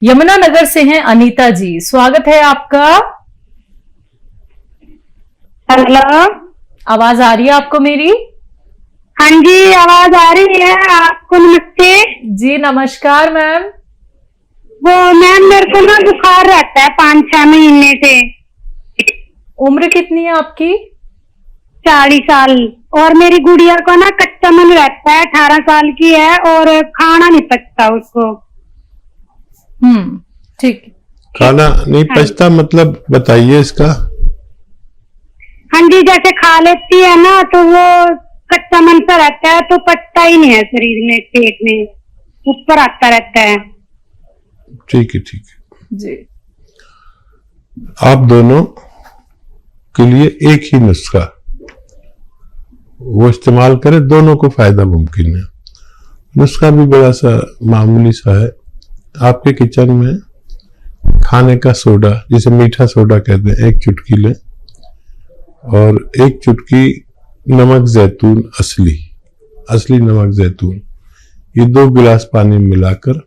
यमुनानगर से हैं अनीता जी, स्वागत है आपका। हेलो, आवाज आ रही है आपको मेरी? हाँ जी आवाज आ रही है। आपको नमस्ते जी नमस्कार मैम। वो मैम मेरे को ना बुखार रहता है 5-6 महीने से। उम्र कितनी है आपकी? 40 साल। और मेरी गुड़िया को ना कच्चा मन रहता है, 18 साल की है और खाना नहीं पचता उसको। ठीक। खाना नहीं पचता मतलब बताइए इसका। हाँ जी, जैसे खा लेती है ना तो वो कच्चा मन सा रहता है, तो पचता ही नहीं है शरीर में, पेट में ऊपर आता रहता है। ठीक है ठीक है जी। आप दोनों के लिए एक ही नुस्खा वो इस्तेमाल करें, दोनों को फायदा मुमकिन है। नुस्खा भी बड़ा सा मामूली सा है। आपके किचन में खाने का सोडा, जिसे मीठा सोडा कहते हैं, 1 चुटकी लें और 1 चुटकी नमक जैतून, असली नमक जैतून, ये 2 गिलास पानी में मिलाकर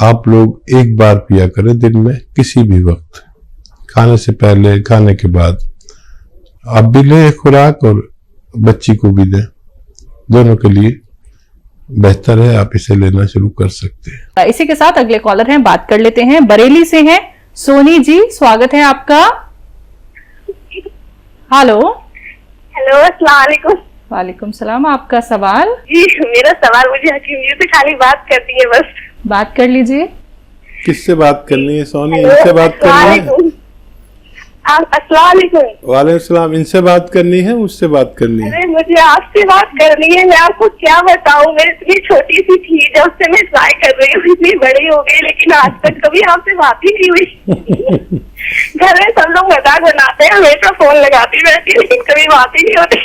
आप लोग एक बार पिया करें दिन में, किसी भी वक्त, खाने से पहले, खाने के बाद। आप भी लें खुराक और बच्ची को भी दें, दोनों के लिए बेहतर है। आप इसे लेना शुरू कर सकते हैं। इसी के साथ अगले कॉलर हैं, बात कर लेते हैं। बरेली से हैं सोनी जी, स्वागत है आपका। हेलो। हेलो, अस्सलाम वालेकुम। वालेकुम सलाम। आपका सवाल? जी मेरा सवाल, मुझे हकीम जी से खाली बात करनी है बस। बात कर लीजिए। किससे बात करनी है सोनी? इनसे बात करनी है? अस्सलाम वालेकुम। वालेकुम सलाम। इनसे बात करनी है, मुझसे बात करनी है? अरे मुझे आपसे बात करनी है। मैं आपको क्या बताऊं, मैं इतनी छोटी सी थी जब से मैं ट्राई कर रही हूँ, इतनी बड़ी हो गई लेकिन आज तक कभी आपसे बात ही नहीं हुई। घर में सब लोग मजाक बनाते हैं, हमेशा फोन लगाती रहती है लेकिन कभी बात ही नहीं होती।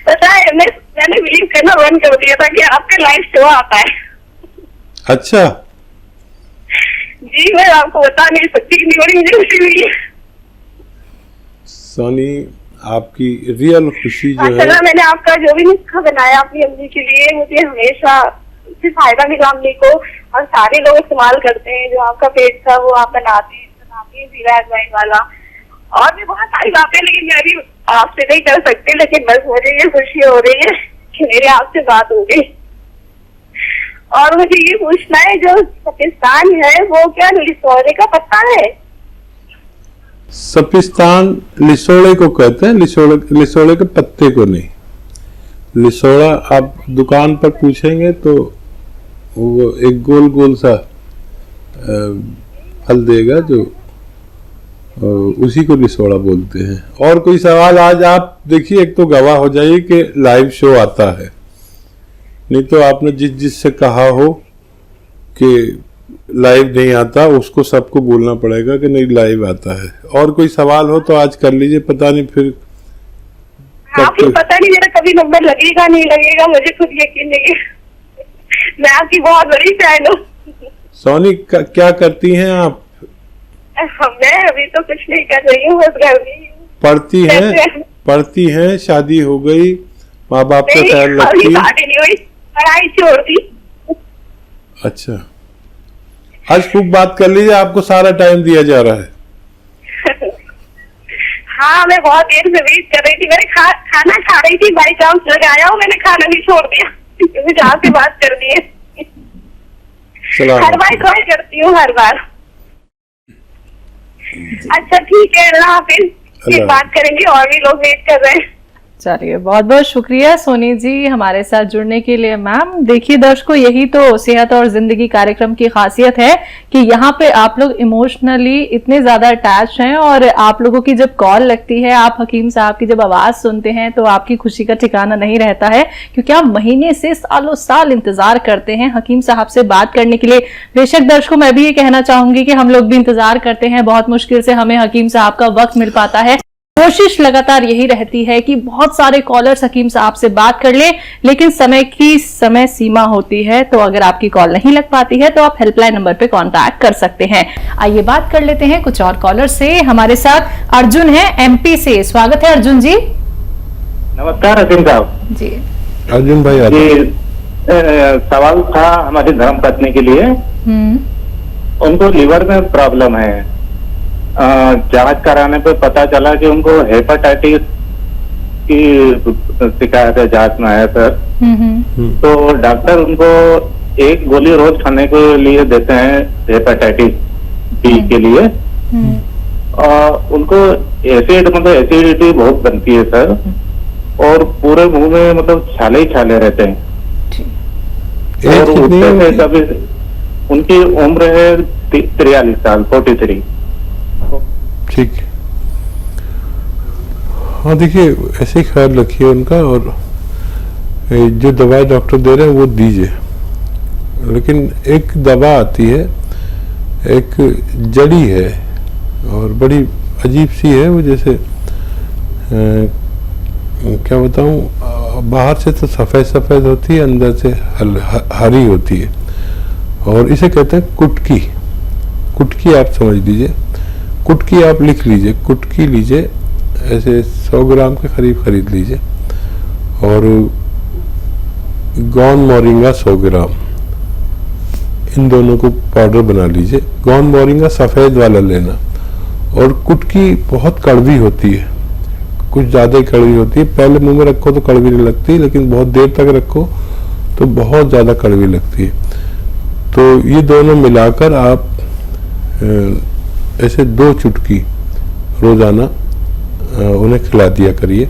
पता है, मैंने बिलीव करना बंद कर दिया था कि आपका लाइव शो आता है। अच्छा जी, मैं आपको बता नहीं सकती कितनी बड़ी मुझे खुशी हुई है। सोनी, आपकी रियल खुशी जो है, मैंने आपका जो भी नुस्खा बनाया अपनी अम्मी के लिए, मुझे हमेशा उससे फायदा मिला अम्मी को, और सारे लोग इस्तेमाल करते हैं। जो आपका पेट था वो आप बनाती है जीरा अजवाइन वाला, और भी बहुत सारी बातें, लेकिन मैं अभी आपसे नहीं कर सकती। लेकिन बस मुझे ये खुशी हो रही है कि मेरे आपसे बात हो गई। और मुझे ये पूछना है, जो सपिस्तान है वो क्या लिसोड़े का पत्ता है? सपिस्तान लिसोड़े को कहते हैं, लिसोड़े के पत्ते को नहीं। लिसोड़ा आप दुकान पर पूछेंगे तो वो एक गोल गोल सा फल देगा, जो उसी को लिसोड़ा बोलते हैं। और कोई सवाल? आज आप देखिए, एक तो गवाह हो जाइए कि लाइव शो आता है, नहीं तो आपने जिससे कहा हो कि लाइव नहीं आता, उसको सबको बोलना पड़ेगा कि नहीं लाइव आता है। और कोई सवाल हो तो आज कर लीजिए, पता नहीं फिर आपको पता नहीं मेरा कभी नंबर लगेगा नहीं लगेगा, मुझे खुद यकीन नहीं है। मैं आपकी बहुत बड़ी फैन हूँ। सोनी, क्या करती हैं आप? मैं अभी तो कुछ नहीं कर रही हूँ, बस घर में पढ़ती हैं, शादी हो गई, माँ बाप का ख्याल रखती है? नहीं हुई, पढ़ाई छोड़ दी। अच्छा, आज खूब बात कर लीजिए, आपको सारा टाइम दिया जा रहा है। हाँ, मैं बहुत देर से वेट कर रही थी। मैंने खाना खा रही थी, बाई चांस लगाया हूँ, मैंने खाना भी छोड़ दिया मुझे आपसे बात कर दी है। हर बार ट्राई करती हूँ, हर बार। अच्छा ठीक है, अल्लाह हाफिज। फिर बात करेंगे, और भी लोग वेट कर रहे हैं। चलिए, बहुत बहुत शुक्रिया सोनी जी हमारे साथ जुड़ने के लिए। मैम देखिए दर्शकों, यही तो सेहत और जिंदगी कार्यक्रम की खासियत है कि यहाँ पे आप लोग इमोशनली इतने ज्यादा अटैच हैं, और आप लोगों की जब कॉल लगती है, आप हकीम साहब की जब आवाज सुनते हैं, तो आपकी खुशी का ठिकाना नहीं रहता है, क्योंकि आप महीने से सालों साल इंतजार करते हैं हकीम साहब से बात करने के लिए। बेशक दर्शकों, मैं भी ये कहना चाहूंगी कि हम लोग भी इंतजार करते हैं, बहुत मुश्किल से हमें हकीम साहब का वक्त मिल पाता है। कोशिश लगातार यही रहती है कि बहुत सारे कॉलर्स हकीम साहब से बात कर लें, लेकिन समय सीमा होती है, तो अगर आपकी कॉल नहीं लग पाती है तो आप हेल्पलाइन नंबर पे कांटेक्ट कर सकते हैं। आइए बात कर लेते हैं कुछ और कॉलर से। हमारे साथ अर्जुन है एमपी से, स्वागत है अर्जुन जी। नमस्कार हकीम साहब। जी अर्जुन भाई, सवाल था हमारी धर्म पत्नी के लिए। उनको लिवर में प्रॉब्लम है। जांच कराने पे पता चला कि उनको हेपेटाइटिस की शिकायत है, जांच में है सर। तो डॉक्टर उनको एक गोली रोज खाने के लिए देते हैं हेपेटाइटिस बी के लिए। उनको एसिड मतलब एसिडिटी बहुत बनती है सर, और पूरे मुंह में मतलब छाले ही छाले रहते हैं। और उठते थे कभी। उनकी उम्र है 43 साल, 43। ठीक है। हाँ देखिए, ऐसे ही ख्याल रखिए उनका, और जो दवाई डॉक्टर दे रहे हैं वो दीजिए। लेकिन एक दवा आती है, एक जड़ी है और बड़ी अजीब सी है वो, जैसे क्या बताऊं, बाहर से तो सफ़ेद सफ़ेद होती है, अंदर से हरी होती है, और इसे कहते हैं कुटकी। कुटकी आप समझ लीजिए, कुटकी आप लिख लीजिए, कुटकी लीजिए, ऐसे 100 ग्राम के करीब खरीद लीजिए। और गौन मोरिंगा 100 ग्राम, इन दोनों को पाउडर बना लीजिए। गौन मोरिंगा सफ़ेद वाला लेना। और कुटकी बहुत कड़वी होती है, कुछ ज़्यादा ही कड़वी होती है। पहले मुंह में रखो तो कड़वी नहीं लगती, लेकिन बहुत देर तक रखो तो बहुत ज़्यादा कड़वी लगती है। तो ये दोनों मिलाकर आप ऐसे 2 चुटकी रोज़ाना उन्हें खिला दिया करिए।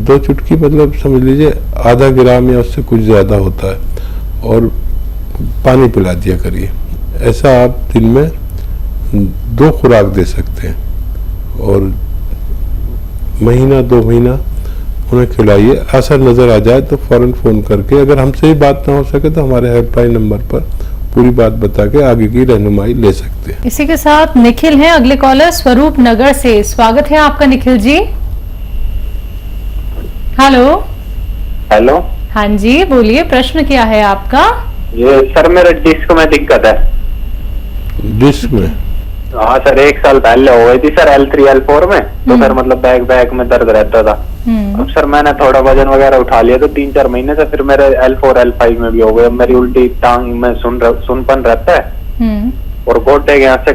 2 चुटकी मतलब समझ लीजिए आधा ग्राम या उससे कुछ ज़्यादा होता है, और पानी पिला दिया करिए। ऐसा आप दिन में 2 खुराक दे सकते हैं, और महीना 2 महीना उन्हें खिलाइए। असर नज़र आ जाए तो फ़ौरन फ़ोन करके, अगर हमसे ही बात ना हो सके तो हमारे हेल्पलाइन नंबर पर पूरी बात बता के आगे की रहनुमाई ले सकते हैं। इसी के साथ निखिल हैं अगले कॉलर स्वरूप नगर से। स्वागत है आपका निखिल जी। हेलो। हेलो। हाँ जी बोलिए, प्रश्न क्या है आपका? ये सर मेरे डिस्क में दिक्कत है। डिस्क में? हाँ सर, 1 साल पहले हो गई थी सर, L3 L4 में। तो सर मतलब बैक में दर्द रहता था। अब सर मैंने थोड़ा वजन वगैरह उठा लिया तो 3-4 महीने से फिर मेरे L4 L5 में भी हो गए। मेरी उल्टी टांग में सुनपन रहता है, और गोड्डे के यहाँ से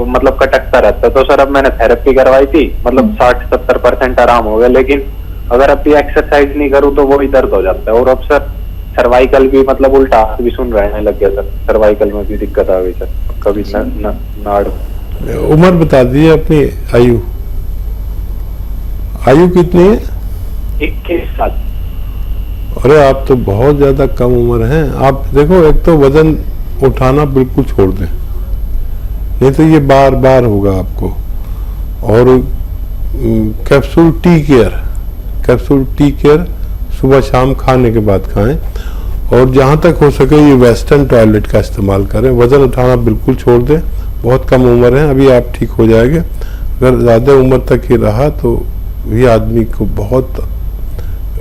मतलब कटकता रहता है। तो सर अब मैंने थेरेपी करवाई थी, मतलब 60-70% आराम हो गया। लेकिन अगर अब भी एक्सरसाइज नहीं करूँ तो वो ही दर्द हो जाता है। और अब सर सर्वाइकल भी मतलब उल्टा हाथ भी सुन रहने लग गया सर, सर्वाइकल में भी दिक्कत आ गई सर, कभी नाड़। उम्र बता दीजिए अपनी। आयु कितनी है? 21 साल। अरे आप तो बहुत ज्यादा कम उम्र है। आप देखो, एक तो वजन उठाना बिल्कुल छोड़ दें, नहीं तो ये बार बार होगा आपको। और कैप्सूल टी केयर सुबह शाम खाने के बाद खाएं, और जहाँ तक हो सके ये वेस्टर्न टॉयलेट का इस्तेमाल करें। वजन उठाना बिल्कुल छोड़ दें, बहुत कम उम्र है, अभी आप ठीक हो जाएंगे। अगर ज़्यादा उम्र तक ये रहा तो ये आदमी को बहुत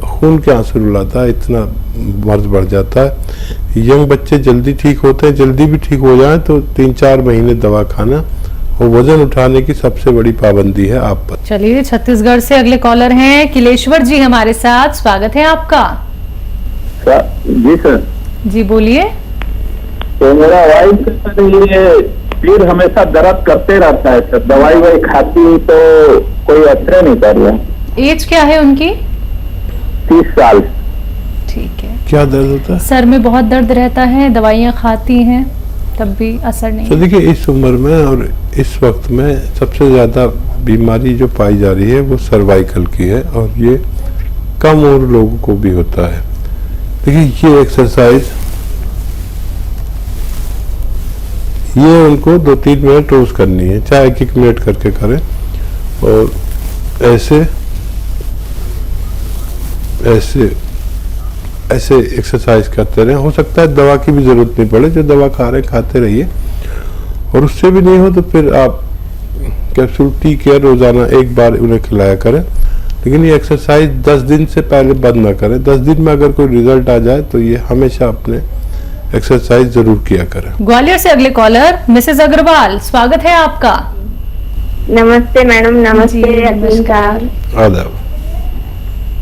खून के आंसू रुलाता है, इतना मर्ज बढ़ जाता है। यंग बच्चे जल्दी ठीक होते हैं, जल्दी भी ठीक हो जाए तो 3-4 महीने दवा खाना, और वजन उठाने की सबसे बड़ी पाबंदी है आप पर। चलिए, छत्तीसगढ़ से अगले कॉलर हैं किलेश्वर जी हमारे साथ। स्वागत है आपका। जी सर। जी बोलिए। तो मेरा वाइफ ये सिर हमेशा दर्द करते रहता है सर, दवाई खाती तो कोई असर नहीं कर रहा। एज क्या है उनकी? 30 साल। ठीक है। क्या दर्द होता है? सर में बहुत दर्द रहता है, दवाइयाँ खाती हैं तब भी असर नहीं। तो देखिए, इस उम्र में और इस वक्त में सबसे ज़्यादा बीमारी जो पाई जा रही है वो सर्वाइकल की है, और ये कम उम्र लोगों को भी होता है। देखिए, ये एक्सरसाइज ये उनको 2-3 मिनट रोज करनी है, चाहे 1 मिनट करके करें, और ऐसे एक्सरसाइज करते रहें। हो सकता है दवा की भी जरूरत नहीं पड़े, जो दवा खा रहे खाते रहिए, और उससे भी नहीं हो तो फिर आप कैप्सूल टी केयर रोजाना 1 बार उन्हें खिलाया करें। लेकिन ये एक्सरसाइज 10 दिन से पहले बंद ना करें। 10 दिन में अगर कोई रिजल्ट आ जाए तो ये हमेशा अपने एक्सरसाइज जरूर किया करें। ग्वालियर से अगले कॉलर मिसेस अग्रवाल, स्वागत है आपका। नमस्ते मैडम। नमस्ते। नमस्कार। आदाब।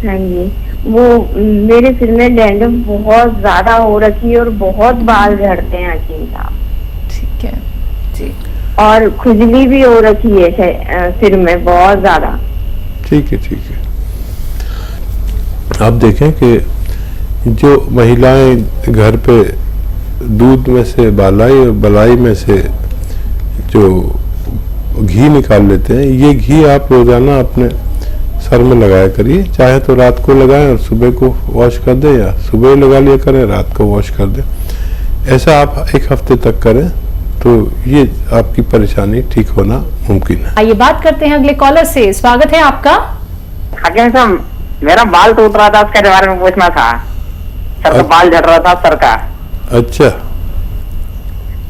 हाँ जी, वो मेरे सिर में डैंड्रफ बहुत ज्यादा हो रखी है और बहुत बाल झड़ते हैं हकीम साहब। ठीक है जी। और खुजली भी हो रखी है सिर में बहुत ज्यादा। ठीक है ठीक है। आप देखें कि जो महिलाएं घर पे दूध में से बालाई और बलाई में से जो घी निकाल लेते हैं, ये घी आप रोजाना अपने सर में लगाया करिए। चाहे तो रात को लगाएं और सुबह को वॉश कर दें, या सुबह लगा लिया करें, रात को वॉश कर दें। ऐसा आप 1 हफ्ते तक करें तो ये आपकी परेशानी ठीक होना मुमकिन है। आइए बात करते हैं अगले कॉलर से। स्वागत है आपका। हकीम साहब, मेरा बाल टूट रहा था, उसके बारे में पूछना था। सर का बाल झड़ रहा था सर का। अच्छा।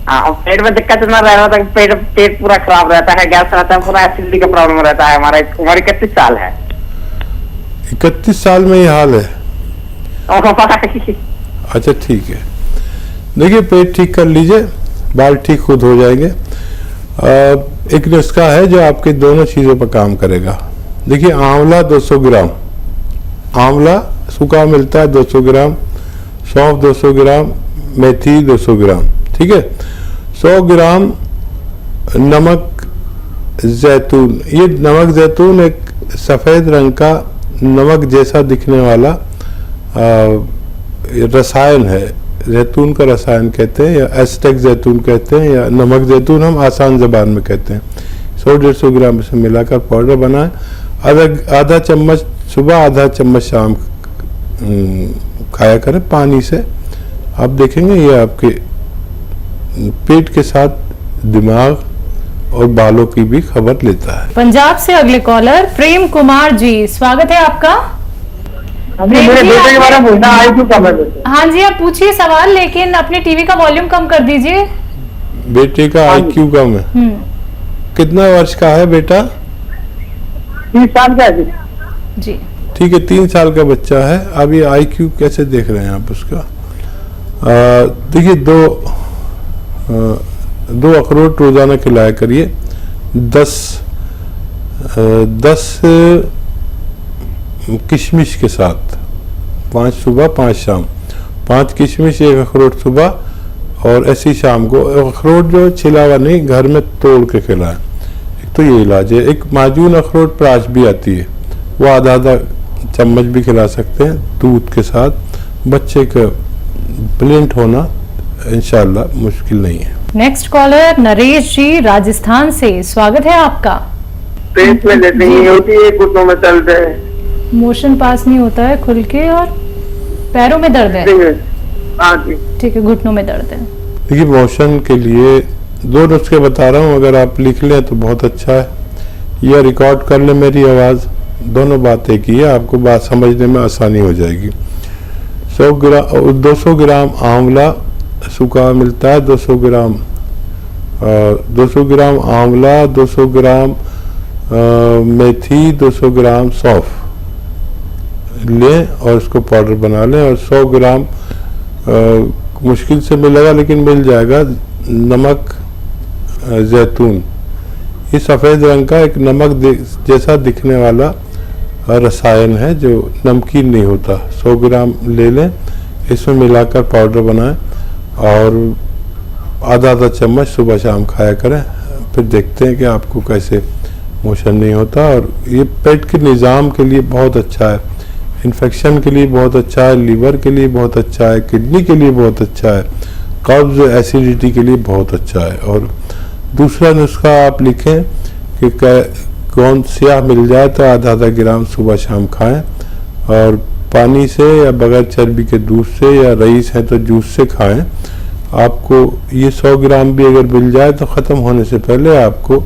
हाँ, और पेट में दिक्कत इतना रह रहा था कि पेट पूरा खराब रहता है, गैस रहता है, पूरा एसिडिटी का प्रॉब्लम रहता है। हमारा उम्र 31 साल है। 31 साल में ये हाल है? अच्छा ठीक है। देखिए, पेट ठीक कर लीजिए, बाल ठीक खुद हो जाएंगे। एक नुस्खा है जो आपके दोनों चीज़ों पर काम करेगा। देखिए, आंवला 200 ग्राम, आंवला सूखा मिलता है 200 ग्राम, सौंफ 200 ग्राम, मेथी 200 ग्राम, ठीक है। 100 ग्राम नमक जैतून। ये नमक जैतून एक सफ़ेद रंग का नमक जैसा दिखने वाला रसायन है। जैतून का रसायन कहते हैं, या एस्टेक जैतून कहते हैं, या नमक जैतून हम आसान ज़बान में कहते हैं। 100-150 ग्राम से मिलाकर पाउडर बनाएं। आधा चम्मच सुबह, आधा चम्मच शाम खाया करें पानी से। आप देखेंगे ये आपके पेट के साथ दिमाग और बालों की भी खबर लेता है। पंजाब से अगले कॉलर प्रेम कुमार जी, स्वागत है आपका। मेरे बेटे के बारे में पूछना, IQ कम है। हाँ जी, आप पूछिए सवाल, लेकिन अपने टीवी का वॉल्यूम कम कर दीजिए। बेटे का IQ कम है? कितना वर्ष का है बेटा? 30 साल का है जी। ठीक है, 3 साल का बच्चा है। अब ये IQ कैसे देख रहे हैं आप उसका? देखिए, दो अखरोट रोजाना खिलाया करिए। 10 किशमिश के साथ, 5 सुबह 5 शाम, 5 किशमिश 1 अखरोट सुबह और ऐसी शाम को। अखरोट जो छिलावा नहीं, घर में तोड़ के खिलाएं। एक तो ये इलाज है। एक माजून अखरोट प्राश भी आती है, वो आधा चम्मच भी खिला सकते हैं दूध के साथ। बच्चे का ब्लिंट होना इंशाल्लाह मुश्किल नहीं है। नेक्स्ट कॉलर नरेश जी, राजस्थान से, स्वागत है आपका। पेट में जैसे नहीं होती है, घुटनों में दर्द है, मोशन पास नहीं होता है खुल के, और पैरों में दर्द है। हाँ जी। ठीक है, घुटनों में दर्द है। देखिए, मोशन के लिए 2 नुस्खे बता रहा हूँ, अगर आप लिख लें तो बहुत अच्छा है, या रिकॉर्ड कर लें मेरी आवाज़। दोनों बातें की है, आपको बात समझने में आसानी हो जाएगी। 200 ग्राम आंवला सूखा मिलता है, 200 ग्राम आंवला, 200 ग्राम मेथी, 200 ग्राम सौंफ लें और उसको पाउडर बना लें। और 100 ग्राम मुश्किल से मिलेगा लेकिन मिल जाएगा नमक जैतून। ये सफ़ेद रंग का एक नमक जैसा दिखने वाला रसायन है जो नमकीन नहीं होता। 100 ग्राम ले लें, इसमें मिलाकर पाउडर बनाएं और आधा चम्मच सुबह शाम खाया करें। फिर देखते हैं कि आपको कैसे मोशन नहीं होता। और ये पेट के निज़ाम के लिए बहुत अच्छा है, इन्फेक्शन के लिए बहुत अच्छा है, लीवर के लिए बहुत अच्छा है, किडनी के लिए बहुत अच्छा है, कब्ज एसिडिटी के लिए बहुत अच्छा है। और दूसरा नुस्खा आप लिखें कि कौन स्याह मिल जाए तो आधा ग्राम सुबह शाम खाएं, और पानी से या बगैर चर्बी के दूध से, या रईस है तो जूस से खाएं। आपको ये 100 ग्राम भी अगर मिल जाए तो ख़त्म होने से पहले आपको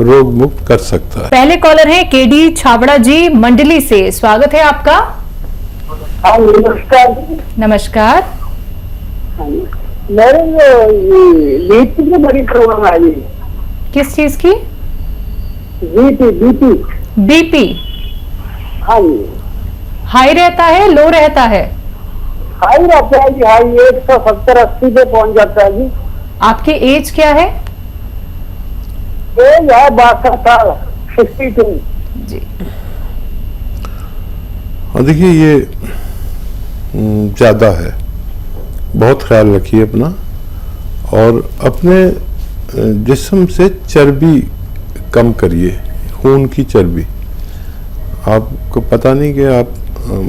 रोग मुक्त कर सकता है। पहले कॉलर हैं केडी छाबड़ा जी, मंडली से, स्वागत है आपका। नमस्कार। नमस्कार। मेरे बीपी की बड़ी प्रॉब्लम आ रही है। किस चीज की? बीपी। हाँ जी। हाई रहता है, लो रहता है? हाई रहता है जी, हाई 170-80 पे पहुंच जाता है जी। आपकी एज क्या है? एज है 62 जी। और देखिए ये ज़्यादा है, बहुत ख्याल रखिए अपना, और अपने जिस्म से चर्बी कम करिए, खून की चर्बी। आपको पता नहीं कि आप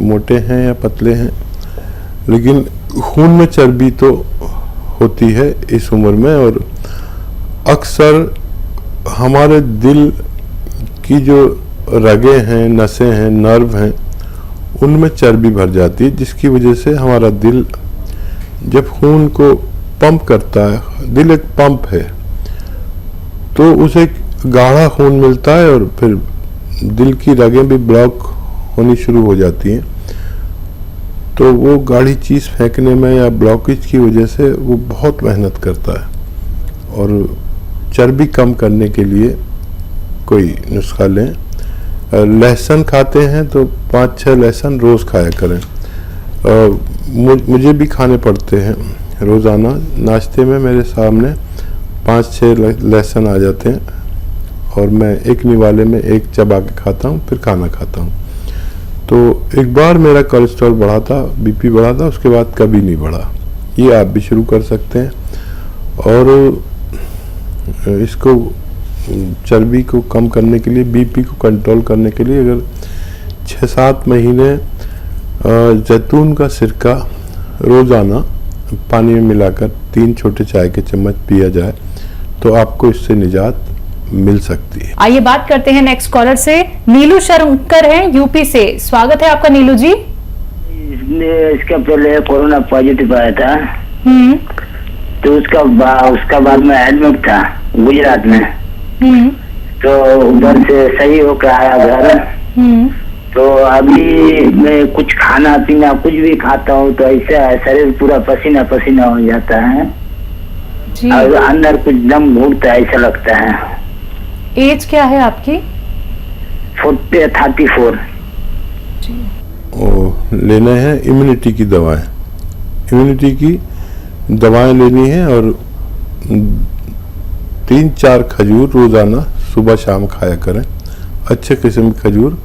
मोटे हैं या पतले हैं, लेकिन खून में चर्बी तो होती है इस उम्र में, और अक्सर हमारे दिल की जो रगें हैं, नसें हैं, नर्व हैं, उनमें चर्बी भर जाती है, जिसकी वजह से हमारा दिल जब खून को पंप करता है, दिल एक पंप है, तो उसे गाढ़ा खून मिलता है और फिर दिल की रगें भी ब्लॉक होनी शुरू हो जाती हैं। तो वो गाढ़ी चीज़ फेंकने में या ब्लॉकेज की वजह से वो बहुत मेहनत करता है। और चर्बी कम करने के लिए कोई नुस्खा लें। लहसुन खाते हैं तो 5-6 लहसुन रोज़ खाया करें। मुझे भी खाने पड़ते हैं रोज़ाना, नाश्ते में मेरे सामने 5-6 लहसुन आ जाते हैं और मैं एक निवाले में एक चबा के खाता हूँ, फिर खाना खाता हूँ। तो एक बार मेरा कोलेस्ट्रॉल बढ़ा था, बीपी बढ़ा था, उसके बाद कभी नहीं बढ़ा। ये आप भी शुरू कर सकते हैं। और इसको चर्बी को कम करने के लिए, बीपी को कंट्रोल करने के लिए अगर 6-7 महीने जैतून का सिरका रोज़ाना पानी में मिलाकर 3 छोटे चाय के चम्मच पिया जाए तो आपको इससे निजात मिल सकती है। आइए बात करते हैं नेक्स्ट कॉलर से। नीलू शंकर हैं यूपी से। स्वागत है आपका नीलू जी। इसका पहले कोरोना पॉजिटिव आया था, तो उसका बाद में एडमिट था गुजरात में। तो उधर से सही होकर आया घर। तो अभी मैं कुछ खाना पीना कुछ भी खाता हूँ तो ऐसा शरीर पूरा पसीना पसीना हो जाता है जी। और अंदर कुछ दम घूटता है, ऐसा लगता है। एज क्या है आपकी? 34। लेना है इम्यूनिटी की दवाएं, इम्यूनिटी की दवाएं लेनी है, और 3-4 खजूर रोजाना सुबह शाम खाया करें। अच्छे किस्म की खजूर,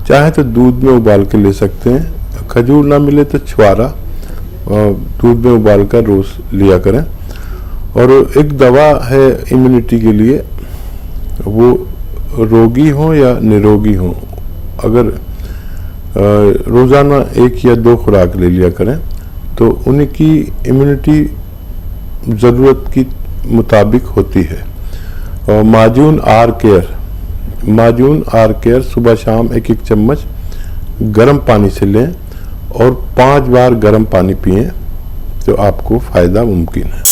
चाहे तो दूध में उबाल के ले सकते हैं, खजूर ना मिले तो छुआरा दूध में उबाल कर रोज लिया करें। और एक दवा है इम्यूनिटी के लिए, वो रोगी हो या निरोगी हो, अगर रोजाना 1 या 2 खुराक ले लिया करें तो उनकी इम्यूनिटी ज़रूरत की मुताबिक होती है। और माजून आर केयर सुबह शाम 1-1 चम्मच गर्म पानी से लें और 5 बार गर्म पानी पिएं तो आपको फ़ायदा मुमकिन है।